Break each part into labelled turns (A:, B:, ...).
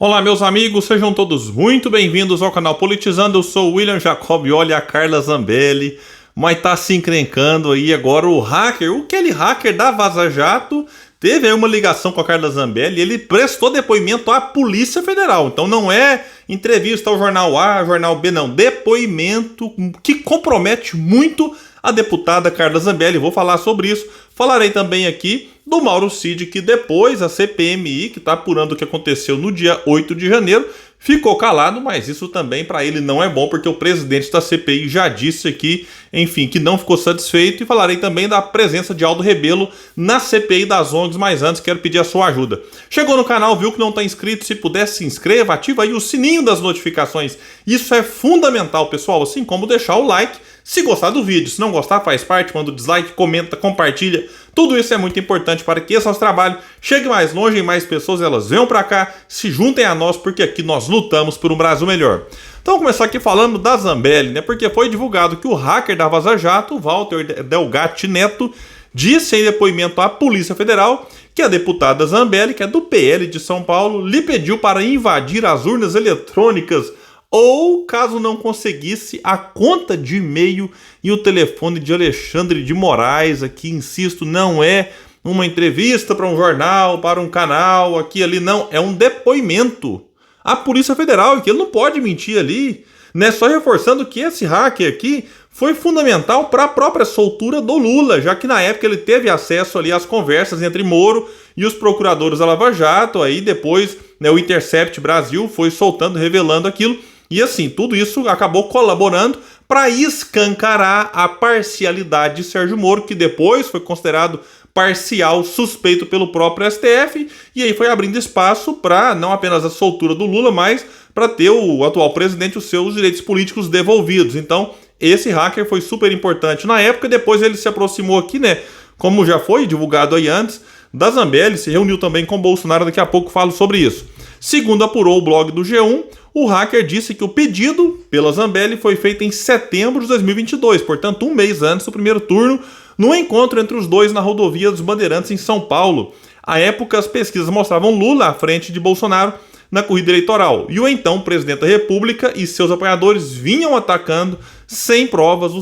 A: Olá, meus amigos, sejam todos muito bem-vindos ao canal Politizando. Eu sou o William Jacob e olha a Carla Zambelli, mas tá se encrencando aí agora o hacker, aquele hacker da Vaza Jato, teve aí uma ligação com a Carla Zambelli e ele prestou depoimento à Polícia Federal. Então não é entrevista ao Jornal A, Jornal B, não. Depoimento que compromete muito a deputada Carla Zambelli. Vou falar sobre isso. Falarei também aqui do Mauro Cid, que depois a CPMI, que está apurando o que aconteceu no dia 8 de janeiro, ficou calado, mas isso também para ele não é bom, porque o presidente da CPI já disse aqui, enfim, que não ficou satisfeito. E falarei também da presença de Aldo Rebelo na CPI das ONGs, mas antes quero pedir a sua ajuda. Chegou no canal, viu que não está inscrito? Se puder, se inscreva, ativa aí o sininho das notificações. Isso é fundamental, pessoal, assim como deixar o like se gostar do vídeo. Se não gostar, faz parte, manda o dislike, comenta, compartilha. Tudo isso é muito importante para que esse nosso trabalho chegue mais longe e mais pessoas elas venham para cá, se juntem a nós, porque aqui nós lutamos por um Brasil melhor. Então vamos começar aqui falando da Zambelli, né? Porque foi divulgado que o hacker da Vaza Jato, Walter Delgatti Neto, disse em depoimento à Polícia Federal que a deputada Zambelli, que é do PL de São Paulo, lhe pediu para invadir as urnas eletrônicas ou, caso não conseguisse, a conta de e-mail e o telefone de Alexandre de Moraes. Aqui, insisto, não é uma entrevista para um jornal, para um canal, aqui ali, não. É um depoimento à Polícia Federal, e que ele não pode mentir ali, né? Só reforçando que esse hacker aqui foi fundamental para a própria soltura do Lula, já que na época ele teve acesso ali às conversas entre Moro e os procuradores da Lava Jato. Aí depois, né, o Intercept Brasil foi soltando, revelando aquilo. E assim, tudo isso acabou colaborando para escancarar a parcialidade de Sérgio Moro, que depois foi considerado parcial, suspeito pelo próprio STF, e aí foi abrindo espaço para não apenas a soltura do Lula, mas para ter o atual presidente os seus direitos políticos devolvidos. Então, esse hacker foi super importante na época. Depois ele se aproximou aqui, né, como já foi divulgado aí antes, da Zambelli, se reuniu também com Bolsonaro, daqui a pouco falo sobre isso. Segundo apurou o blog do G1, o hacker disse que o pedido pela Zambelli foi feito em setembro de 2022, portanto um mês antes do primeiro turno, no encontro entre os dois na rodovia dos Bandeirantes em São Paulo. À época, as pesquisas mostravam Lula à frente de Bolsonaro na corrida eleitoral, e o então presidente da República e seus apoiadores vinham atacando sem provas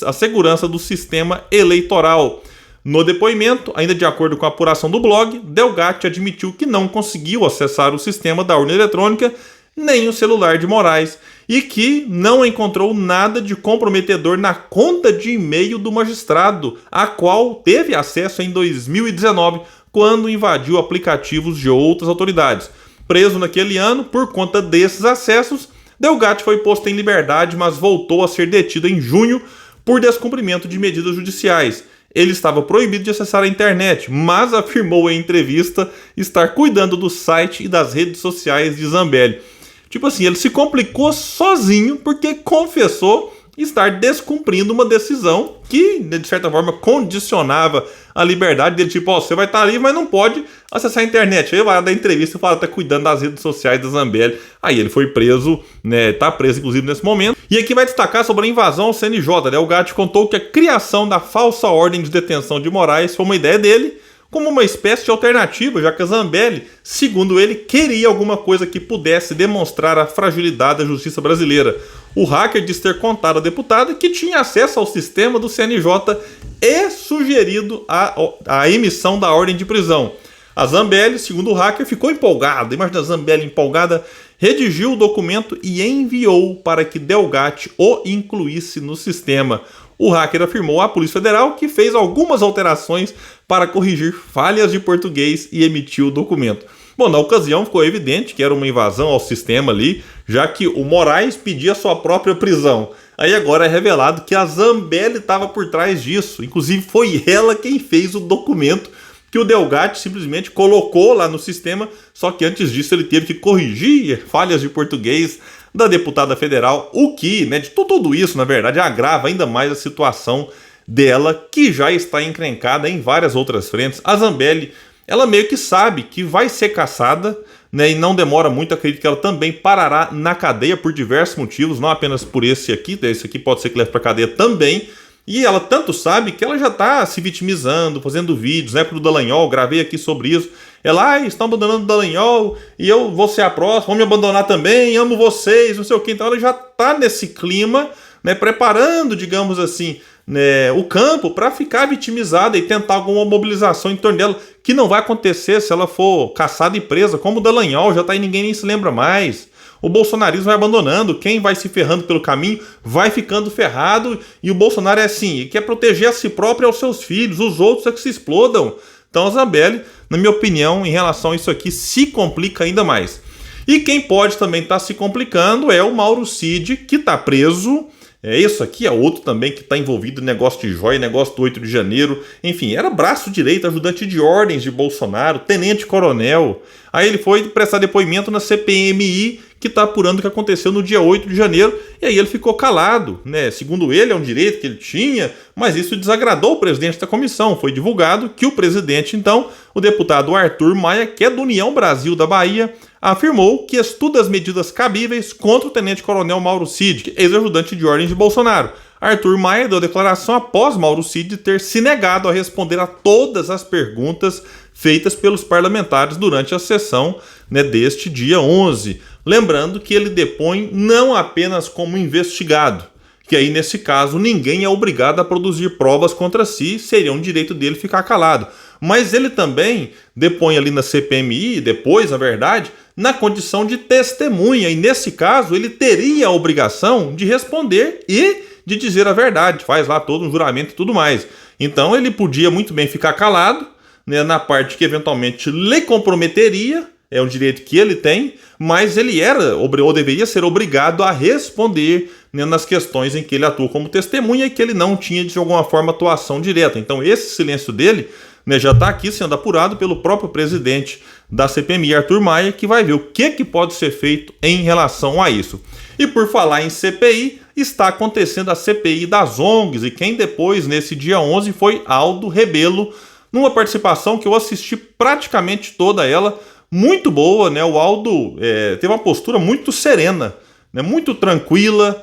A: a segurança do sistema eleitoral. No depoimento, ainda de acordo com a apuração do blog, Delgatti admitiu que não conseguiu acessar o sistema da urna eletrônica nem o celular de Moraes e que não encontrou nada de comprometedor na conta de e-mail do magistrado, a qual teve acesso em 2019, quando invadiu aplicativos de outras autoridades. Preso naquele ano, por conta desses acessos, Delgatti foi posto em liberdade, mas voltou a ser detido em junho por descumprimento de medidas judiciais. Ele estava proibido de acessar a internet, mas afirmou em entrevista estar cuidando do site e das redes sociais de Zambelli. Tipo assim, ele se complicou sozinho porque confessou estar descumprindo uma decisão que, de certa forma, condicionava a liberdade dele. Tipo, ó, você vai estar ali, mas não pode acessar a internet. Aí vai dar entrevista e fala que tá cuidando das redes sociais da Zambelli. Aí ele foi preso, né? Tá preso, inclusive, nesse momento. E aqui vai destacar sobre a invasão ao CNJ. Delgatti contou que a criação da falsa ordem de detenção de Moraes foi uma ideia dele, como uma espécie de alternativa, já que a Zambelli, segundo ele, queria alguma coisa que pudesse demonstrar a fragilidade da justiça brasileira. O hacker disse ter contado à deputada que tinha acesso ao sistema do CNJ e sugerido a emissão da ordem de prisão. A Zambelli, segundo o hacker, ficou empolgada. Imagina a Zambelli empolgada, redigiu o documento e enviou para que Delgatti o incluísse no sistema. O hacker afirmou à Polícia Federal que fez algumas alterações para corrigir falhas de português e emitiu o documento. Bom, na ocasião ficou evidente que era uma invasão ao sistema ali, já que o Moraes pedia sua própria prisão. Aí agora é revelado que a Zambelli estava por trás disso. Inclusive foi ela quem fez o documento que o Delgatti simplesmente colocou lá no sistema, só que antes disso ele teve que corrigir falhas de português da deputada federal, o que, né, de tudo isso, na verdade, agrava ainda mais a situação dela, que já está encrencada em várias outras frentes. A Zambelli, ela meio que sabe que vai ser caçada, né, e não demora muito, acredito que ela também parará na cadeia por diversos motivos, não apenas por esse aqui pode ser que leve para cadeia também. E ela tanto sabe que ela já está se vitimizando, fazendo vídeos, né, pro Dallagnol, gravei aqui sobre isso. Ela, estão abandonando o Dallagnol e eu vou ser a próxima, vão me abandonar também, amo vocês, não sei o que. Então ela já está nesse clima, né, preparando, digamos assim, né, o campo para ficar vitimizada e tentar alguma mobilização em torno dela, que não vai acontecer se ela for caçada e presa, como o Dallagnol, já tá aí, ninguém nem se lembra mais. O bolsonarismo vai abandonando, quem vai se ferrando pelo caminho vai ficando ferrado, e o Bolsonaro é assim, quer proteger a si próprio e aos seus filhos, os outros é que se explodam. Então a Zambelli, na minha opinião, em relação a isso aqui, se complica ainda mais. E quem pode também estar se complicando é o Mauro Cid, que está preso. Isso aqui é outro também que está envolvido em negócio de joia, negócio do 8 de janeiro. Enfim, era braço direito, ajudante de ordens de Bolsonaro, tenente-coronel. Aí ele foi prestar depoimento na CPMI, que está apurando o que aconteceu no dia 8 de janeiro. E aí ele ficou calado, né? Segundo ele, é um direito que ele tinha, mas isso desagradou o presidente da comissão. Foi divulgado que o presidente, então, o deputado Arthur Maia, que é do União Brasil da Bahia, afirmou que estuda as medidas cabíveis contra o tenente-coronel Mauro Cid, ex-ajudante de ordens de Bolsonaro. Arthur Maia deu a declaração após Mauro Cid ter se negado a responder a todas as perguntas feitas pelos parlamentares durante a sessão, né, deste dia 11. Lembrando que ele depõe não apenas como investigado, que aí nesse caso ninguém é obrigado a produzir provas contra si, seria um direito dele ficar calado. Mas ele também depõe ali na CPMI, depois, na verdade, na condição de testemunha, e nesse caso ele teria a obrigação de responder e de dizer a verdade, faz lá todo um juramento e tudo mais. Então ele podia muito bem ficar calado, né, na parte que eventualmente lhe comprometeria, é um direito que ele tem, mas ele era ou deveria ser obrigado a responder, né, nas questões em que ele atua como testemunha e que ele não tinha de alguma forma atuação direta. Então esse silêncio dele, né, já está aqui sendo apurado pelo próprio presidente da CPMI, Arthur Maia, que vai ver o que pode ser feito em relação a isso. E por falar em CPI, está acontecendo a CPI das ONGs, e quem depois, nesse dia 11, foi Aldo Rebelo, numa participação que eu assisti praticamente toda ela, muito boa, né? O Aldo teve uma postura muito serena, né, muito tranquila,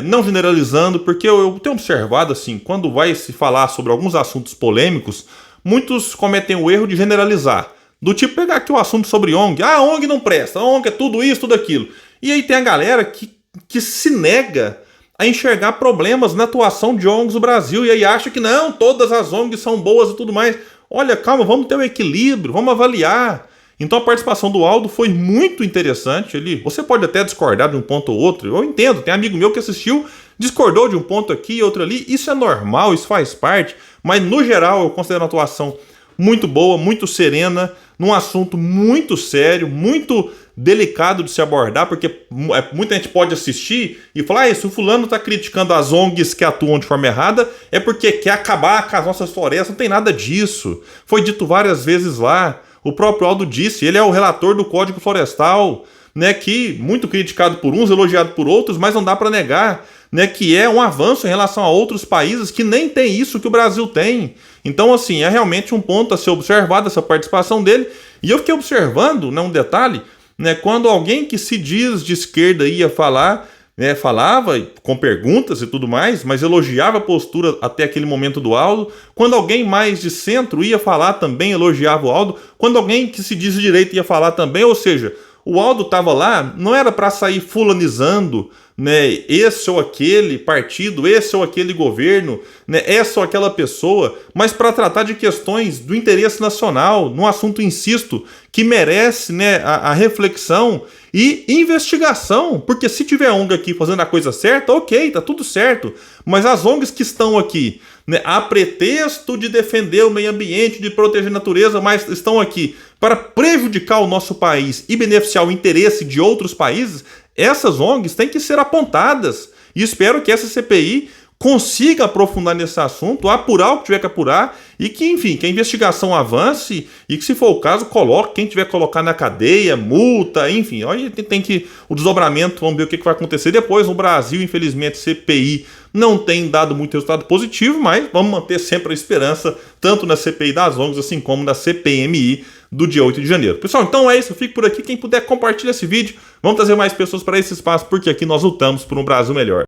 A: não generalizando, porque eu tenho observado assim, quando vai se falar sobre alguns assuntos polêmicos, muitos cometem o erro de generalizar. Do tipo, pegar aqui o assunto sobre ONG. Ah, a ONG não presta, a ONG é tudo isso, tudo aquilo. E aí tem a galera que se nega a enxergar problemas na atuação de ONGs no Brasil. E aí acha que não, todas as ONGs são boas e tudo mais. Olha, calma, vamos ter um equilíbrio, vamos avaliar. Então a participação do Aldo foi muito interessante. Você pode até discordar de um ponto ou outro. Eu entendo, tem amigo meu que assistiu, discordou de um ponto aqui e outro ali. Isso é normal, isso faz parte. Mas no geral eu considero a atuação muito boa, muito serena, num assunto muito sério, muito delicado de se abordar, porque muita gente pode assistir e falar, se o fulano está criticando as ONGs que atuam de forma errada, é porque quer acabar com as nossas florestas. Não tem nada disso. Foi dito várias vezes lá. O próprio Aldo disse, ele é o relator do Código Florestal, né, que muito criticado por uns, elogiado por outros, mas não dá para negar, né, que é um avanço em relação a outros países que nem tem isso que o Brasil tem. Então, assim, é realmente um ponto a ser observado essa participação dele. E eu fiquei observando, né, um detalhe, né, quando alguém que se diz de esquerda ia falar, né, falava com perguntas e tudo mais, mas elogiava a postura até aquele momento do Aldo. Quando alguém mais de centro ia falar, também elogiava o Aldo. Quando alguém que se diz de direita ia falar também, ou seja, o Aldo estava lá, não era para sair fulanizando, né, esse ou aquele partido, esse ou aquele governo, né, essa ou aquela pessoa, mas para tratar de questões do interesse nacional, num assunto, insisto, que merece, né, a reflexão e investigação, porque se tiver ONG aqui fazendo a coisa certa, ok, tá tudo certo, mas as ONGs que estão aqui, né, a pretexto de defender o meio ambiente, de proteger a natureza, mas estão aqui para prejudicar o nosso país e beneficiar o interesse de outros países, essas ONGs têm que ser apontadas. E espero que essa CPI consiga aprofundar nesse assunto, apurar o que tiver que apurar e que, enfim, que a investigação avance e que, se for o caso, coloque quem tiver que colocar na cadeia, multa, enfim. Olha, tem que o desdobramento, vamos ver o que vai acontecer depois. No Brasil, infelizmente, CPI não tem dado muito resultado positivo, mas vamos manter sempre a esperança, tanto na CPI das ONGs, assim como na CPMI do dia 8 de janeiro. Pessoal, então é isso, eu fico por aqui. Quem puder, compartilha esse vídeo. Vamos trazer mais pessoas para esse espaço, porque aqui nós lutamos por um Brasil melhor.